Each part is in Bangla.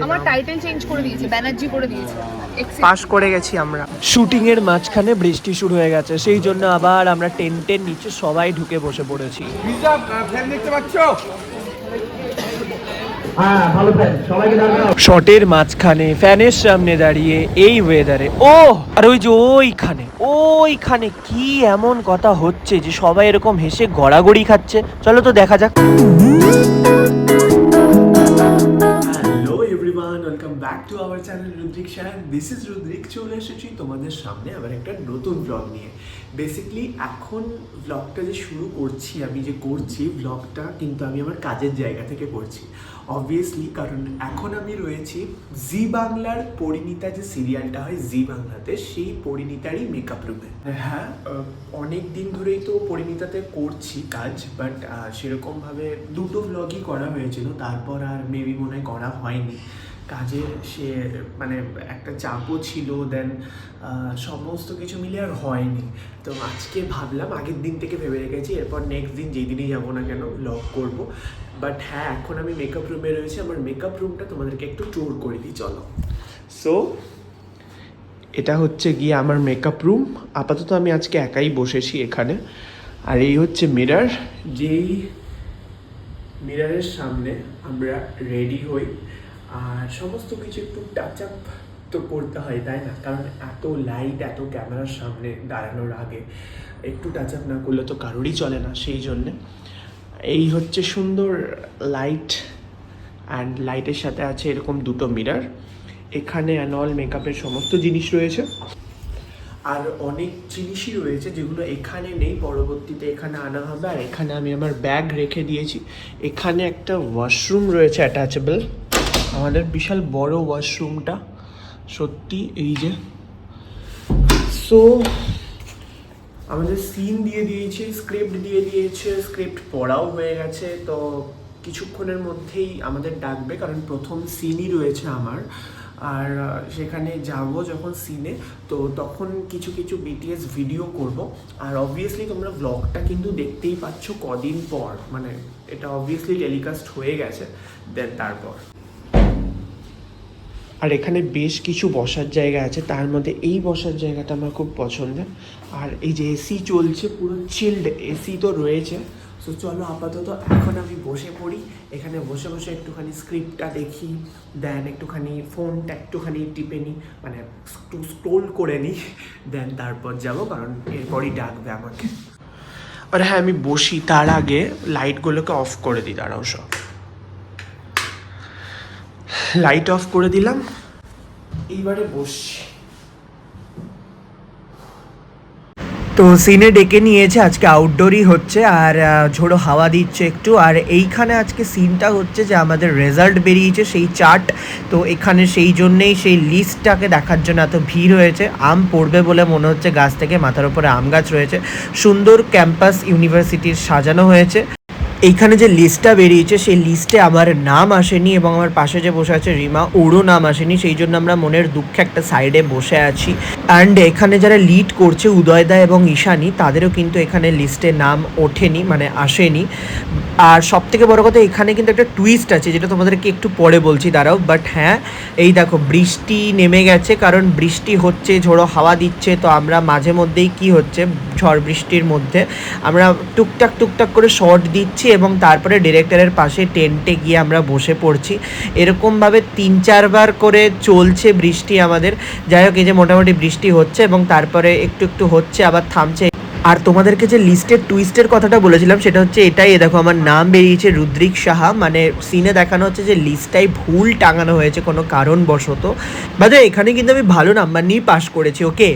আমার টাইটেল চেঞ্জ করে দিয়েছে, ব্যানার্জি করে দিয়েছে। পাস করে গেছি আমরা। শুটিং এর মাঝখানে বৃষ্টি শুরু হয়ে গেছে, সেই জন্য আবার আমরা টেন্টের নিচে সবাই ঢুকে বসে পড়েছি। শটের মাঝখানে ফ্যানের সামনে দাঁড়িয়ে এই ওয়েদারে আর ওই যে ওইখানে কি এমন কথা হচ্ছে যে সবাই এরকম হেসে গড়াগড়ি খাচ্ছে। চলো তো দেখা যাক। Hello everyone, welcome back to our channel Rudrik Shah. This is Rudrik. চলে এসেছি তোমাদের সামনে আবার একটা নতুন ব্লগ নিয়ে। বেসিক্যালি এখন ব্লগটা যে শুরু করছি, আমি যে করছি ব্লগটা কিন্তু আমি আমার কাজের জায়গা থেকে করছি অবভিয়াসলি, কারণ এখন আমি রয়েছি জি বাংলার পরিণীতা যে সিরিয়ালটা হয় জি বাংলাতে, সেই পরিণীতারই মেকআপ রুমে। হ্যাঁ, অনেক দিন ধরেই তো পরিণীতাতে করছি কাজ, বাট সেরকমভাবে দুটো ব্লগই করা হয়েছিল, তারপর আর মেবি মনে হয় করা হয়নি। কাজে সে মানে একটা চাপও ছিল, দেন সমস্ত কিছু মিলে আর হয়নি। তো আজকে ভাবলাম, আগের দিন থেকে ভেবে রেখেছি এরপর নেক্সট দিন যেই দিনই যাবো না কেন ব্লগ করবো। বাট হ্যাঁ, এখন আমি মেকআপ রুমে রয়েছি। আমার মেকআপ রুমটা তোমাদেরকে একটু ট্যুর করে দিই, চলো। সো এটা হচ্ছে গিয়ে আমার মেকআপ রুম। আপাতত আমি আজকে একাই বসেছি এখানে। আর এই হচ্ছে মিরর, যেই মিররের সামনে আমরা রেডি হই। আর সমস্ত কিছু একটু টাচ আপ তো করতে হয়, তাই না? কারণ এত লাইট, এত ক্যামেরার সামনে দাঁড়ানোর আগে একটু টাচ আপ না করলে তো কারোরই চলে না। সেই জন্যে এই হচ্ছে সুন্দর লাইট, অ্যান্ড লাইটের সাথে আছে এরকম দুটো মিরর। এখানে অ্যানুয়াল মেকআপের সমস্ত জিনিস রয়েছে, আর অনেক জিনিসই রয়েছে যেগুলো এখানে নেই, পরবর্তীতে এখানে আনা হবে। আর এখানে আমি আমার ব্যাগ রেখে দিয়েছি। এখানে একটা ওয়াশরুম রয়েছে অ্যাটাচেবল, আমাদের বিশাল বড় ওয়াশরুমটা সত্যি। এই যে সো আমাদের সিন দিয়ে দিয়েছে, স্ক্রিপ্ট দিয়ে দিয়েছে, স্ক্রিপ্ট পড়াও হয়ে গেছে। তো কিছুক্ষণের মধ্যেই আমাদের ডাকবে, কারণ প্রথম সিনই রয়েছে আমার। আর সেখানে যাব যখন সিনে, তো তখন কিছু কিছু বিটিএস ভিডিও করব। আর অবভিয়াসলি তোমরা ব্লগটা কিন্তু দেখতেই পাচ্ছ কদিন পর, মানে এটা অবভিয়াসলি টেলিকাস্ট হয়ে গেছে, দেন তারপর। আর এখানে বেশ কিছু বসার জায়গা আছে, তার মধ্যে এই বসার জায়গাটা আমার খুব পছন্দের। আর এই যে এসি চলছে, পুরো চিল্ড এসি তো রয়েছে। সো চলো আপাতত এখন আমি বসে পড়ি। এখানে বসে বসে একটুখানি স্ক্রিপ্টটা দেখি, দেন একটুখানি ফোনটা একটুখানি টিপে নিই, মানে একটু স্ক্রোল করে নিই, দেন তারপর যাবো, কারণ এরপরই ডাকবে আমাকে। আর হ্যাঁ, আমি বসি তার আগে লাইটগুলোকে অফ করে দিই। দাঁড়াও, সব লাইট অফ করে দিলাম, এইবারে বসছি। তো সিনে ডেকে নিয়েছে, আজকে আউটডোরই হচ্ছে, আর ঝোড়ো হাওয়া দিচ্ছে একটু। আর এইখানে আজকে সিনটা হচ্ছে যে আমাদের রেজাল্ট বেরিয়েছে, সেই চার্ট। তো এখানে সেই জন্যেই সেই লিস্টটাকে দেখার জন্য এত ভিড় হয়েছে। আম পড়বে বলে মনে হচ্ছে গাছ থেকে, মাথার উপরে আম গাছ রয়েছে। সুন্দর ক্যাম্পাস ইউনিভার্সিটির সাজানো হয়েছে। এইখানে যে লিস্টটা বেরিয়েছে সেই লিস্টে আমার নাম আসেনি, এবং আমার পাশে যে বসে আছে রিমা, ওরও নাম আসেনি। সেই জন্য আমরা মনের দুঃখে একটা সাইডে বসে আছি। অ্যান্ড এখানে যারা লিড করছে উদয়দা এবং ঈশানী, তাদেরও কিন্তু এখানে লিস্টে নাম ওঠেনি, মানে আসেনি। আর সব থেকে বড়ো কথা, এখানে কিন্তু একটা টুইস্ট আছে, যেটা তোমাদেরকে একটু পরে বলছি, দাঁড়াও। বাট হ্যাঁ, এই দেখো বৃষ্টি নেমে গেছে, কারণ বৃষ্টি হচ্ছে, ঝোড়ো হাওয়া দিচ্ছে। তো আমরা মাঝে মধ্যেই কি হচ্ছে, ঝড় বৃষ্টির মধ্যে আমরা টুকটাক টুকটাক করে শর্ট দিচ্ছি, এবং তারপরে ডিরেক্টরের পাশে টেন্টে গিয়ে আমরা বসে পড়ছি। এরকমভাবে 3-4 বার করে চলছে বৃষ্টি আমাদের। যাই হোক, এই যে মোটামুটি বৃষ্টি হচ্ছে, এবং তারপরে একটু একটু হচ্ছে, আবার থামছে। আর তোমাদেরকে যে লিস্টের টুইস্টের কথাটা বলেছিলাম, সেটা হচ্ছে এটাই। দেখো, আমার নাম বেরিয়েছে রুদ্রিক সাহা, মানে সিনে দেখানো হচ্ছে যে লিস্টটাই ভুল টাঙানো হয়েছে কোনো কারণবশত। বাদে এখানে কিন্তু আমি ভালো নাম্বার নিয়ে পাস করেছি, ওকে।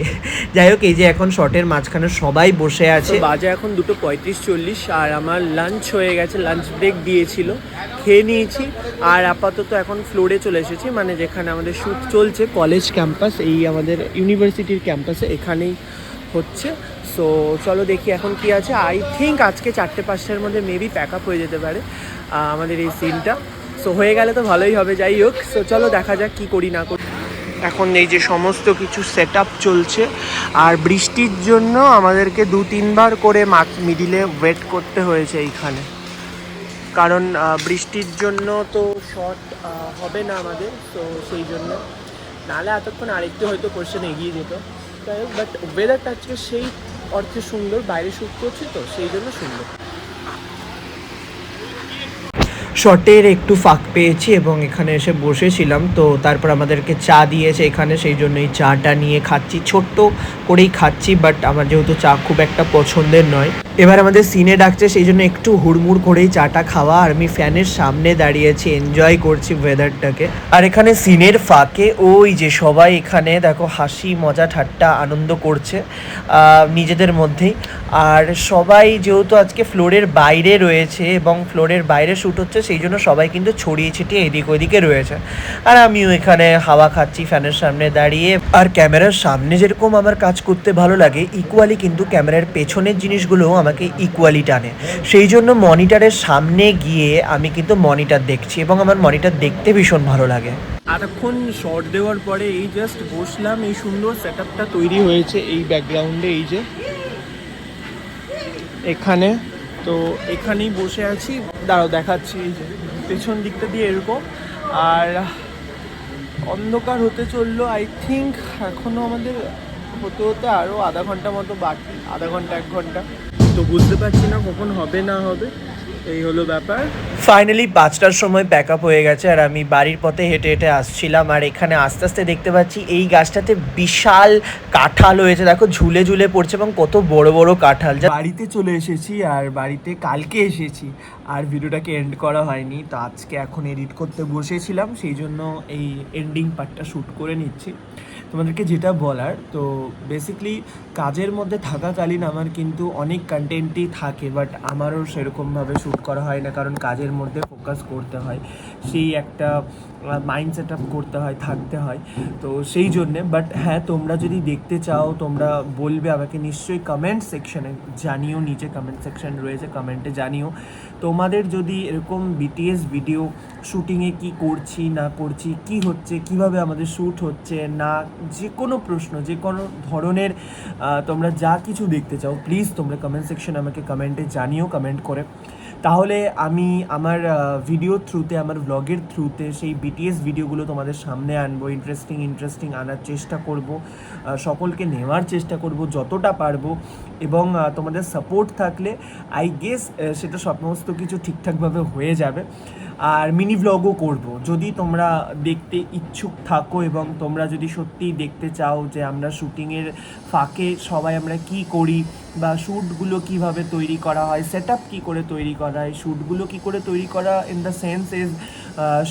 যাই হোক, এই যে এখন শর্টের মাঝখানে সবাই বসে আছে। বাজে এখন 2:35-40, আর আমার লাঞ্চ হয়ে গেছে, লাঞ্চ ব্রেক দিয়েছিল, খেয়ে নিয়েছি। আর আপাতত এখন ফ্লোরে চলে এসেছি, মানে যেখানে আমাদের শ্যুট চলছে, কলেজ ক্যাম্পাস, এই আমাদের ইউনিভার্সিটির ক্যাম্পাসে এখানেই হচ্ছে। সো চলো দেখি এখন কি আছে। আই থিঙ্ক আজকে 4টে-5টার মধ্যে মেবি প্যাক আপ হয়ে যেতে পারে আমাদের এই সিনটা। সো হয়ে গেলে তো ভালোই হবে। যাই হোক, সো চলো দেখা যাক কী করি না করি। এখন এই যে সমস্ত কিছু সেট আপ চলছে, আর বৃষ্টির জন্য আমাদেরকে 2-3 বার করে মিডিলে ওয়েট করতে হয়েছে এইখানে, কারণ বৃষ্টির জন্য তো শট হবে না আমাদের, তো সেই জন্য নাহলে এতক্ষণ আরেকটু হয়তো কোশ্চেন এগিয়ে যেত। যাই হোক, বাট ওয়েদারটা আজকে সেই অর্থে সুন্দর, বাইরে শ্যুট করছি তো সেই জন্য সুন্দর। শটের একটু ফাঁক পেয়েছি এবং এখানে এসে বসেছিলাম, তো তারপর আমাদেরকে চা দিয়েছে এখানে, সেই জন্য এই চাটা নিয়ে খাচ্ছি, ছোট্ট করেই খাচ্ছি, বাট আমার যেহেতু চা খুব একটা পছন্দের নয়। এবার আমাদের সিনে ডাকছে, সেই জন্য একটু হুড়মুড় করেই চাটা খাওয়া, আর আমি ফ্যানের সামনে দাঁড়িয়েছি, এনজয় করছি ওয়েদারটাকে। আর এখানে সিনের ফাঁকে ওই যে সবাই এখানে দেখো হাসি মজা ঠাট্টা আনন্দ করছে নিজেদের মধ্যেই। আর সবাই যেহেতু আজকে ফ্লোরের বাইরে রয়েছে এবং ফ্লোরের বাইরে শ্যুট হচ্ছে, সেই জন্য সবাই কিন্তু ছড়িয়ে ছিটিয়ে এদিক ওদিকে রয়েছে। আর আমিও এখানে হাওয়া খাচ্ছি ফ্যানের সামনে দাঁড়িয়ে। আর ক্যামেরার সামনে যেরকম আমার কাজ করতে ভালো লাগে, ইকুয়ালি কিন্তু ক্যামেরার পেছনের জিনিসগুলোও আমাকে ইকুয়ালি টানে। সেই জন্য মনিটরের সামনে গিয়ে আমি কিন্তু মনিটর দেখছি এবং আমার মনিটর দেখতে ভীষণ ভালো লাগে। এতক্ষণ শর্ট দেওয়ার পরে এই জাস্ট বসলাম, এই সুন্দর সেট আপটা তৈরি হয়েছে এই ব্যাকগ্রাউন্ডে, এই যে এখানে, তো এখানেই বসে আছি। দাঁড়াও দেখাচ্ছি, এই যে পেছন দিকটা দিয়ে এরকম, আর অন্ধকার হতে চললো। আই থিঙ্ক এখনও আমাদের হতে হতে আরও আধা ঘন্টা মতো বাকি, আধা ঘন্টা 1 ঘন্টা, তো বুঝতে পারছি না কখন হবে না হবে, এই হলো ব্যাপার। ফাইনালি 5টার সময় প্যাক আপ হয়ে গেছে, আর আমি বাড়ির পথে হেঁটে হেঁটে আসছিলাম। আর এখানে আস্তে আস্তে দেখতে পাচ্ছি এই গাছটাতে বিশাল কাঁঠাল হয়েছে, দেখো ঝুলে ঝুলে পড়ছে এবং কত বড় বড় কাঁঠাল। বাড়িতে চলে এসেছি, আর বাড়িতে কালকে এসেছি, আর ভিডিওটাকে এন্ড করা হয়নি, তো আজকে এখন এডিট করতে বসেছিলাম, সেই জন্য এই এন্ডিং পার্টটা শ্যুট করে নিচ্ছি। তোমাদেরকে যেটা বলার, তো বেসিক্যালি কাজের মধ্যে থাকাকালীন আমার কিন্তু অনেক কন্টেন্টই থাকে, বাট আমারও সেরকমভাবে শ্যুট করা হয় না, কারণ কাজের মধ্যে ফোকাস করতে হয়, সেই একটা মাইন্ড সেট আপ করতে হয়, থাকতে হয়, তো সেই জন্যে। বাট হ্যাঁ, তোমরা যদি দেখতে চাও তোমরা বলবে আমাকে, নিশ্চয়ই কমেন্ট সেকশানে জানিও, নিচে কমেন্ট সেকশন রয়েছে, কমেন্টে জানিও তোমাদের যদি এরকম বিটিএস ভিডিও শ্যুটিংয়ে কি করছি না করছি, কি হচ্ছে, কিভাবে আমাদের শ্যুট হচ্ছে না, যে কোনো প্রশ্ন, যে কোনো ধরনের তোমরা যা কিছু দেখতে চাও, প্লিজ তোমরা কমেন্ট সেকশনে আমাকে কমেন্টে জানিও, কমেন্ট করে। তাহলে আমি আমার ভিডিও থ্রুতে, আমার ব্লগের থ্রুতে সেই বিটিএস ভিডিওগুলো তোমাদের সামনে আনবো, ইন্টারেস্টিং আনার চেষ্টা করব, সকলকে নেওয়ার চেষ্টা করব যতটা পারবো, এবং তোমাদের সাপোর্ট থাকলে আই গেস সেটা সমস্ত কিছু ঠিকঠাকভাবে হয়ে যাবে। আর মিনি ব্লগও করব, যদি তোমরা দেখতে ইচ্ছুক থাকো এবং তোমরা যদি সত্যিই দেখতে চাও যে আমরা শ্যুটিংয়ের ফাঁকে সবাই আমরা কি করি, বা শ্যুটগুলো কীভাবে তৈরি করা হয়, সেট আপ কী করে তৈরি করা হয়, শ্যুটগুলো কী করে তৈরি করা, ইন দ্য সেন্স ইজ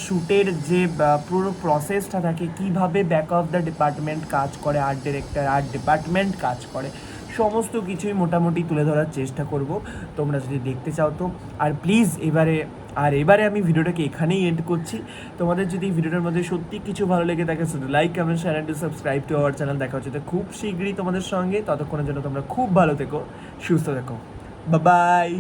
শ্যুটের যে পুরো প্রসেসটা থাকে, কীভাবে ব্যাক অফ দ্য ডিপার্টমেন্ট কাজ করে, আর্ট ডিরেক্টর, আর্ট ডিপার্টমেন্ট কাজ করে, সমস্ত কিছুই মোটামুটি তুলে ধরার চেষ্টা করব, তোমরা যদি দেখতে চাও তো। আর প্লিজ এবারে আমি ভিডিওটাকে এখানেই এন্ড করছি। তোমাদের যদি ভিডিওটার মধ্যে সত্যি কিছু ভালো লেগে থাকে, শুধু like, comment, share and subscribe to our channel. দেখা হচ্ছে খুব শীঘ্রই তোমাদের সঙ্গে, ততক্ষণের জন্য তোমরা খুব ভালো থেকো, সুস্থ থেকো, বাই বাই।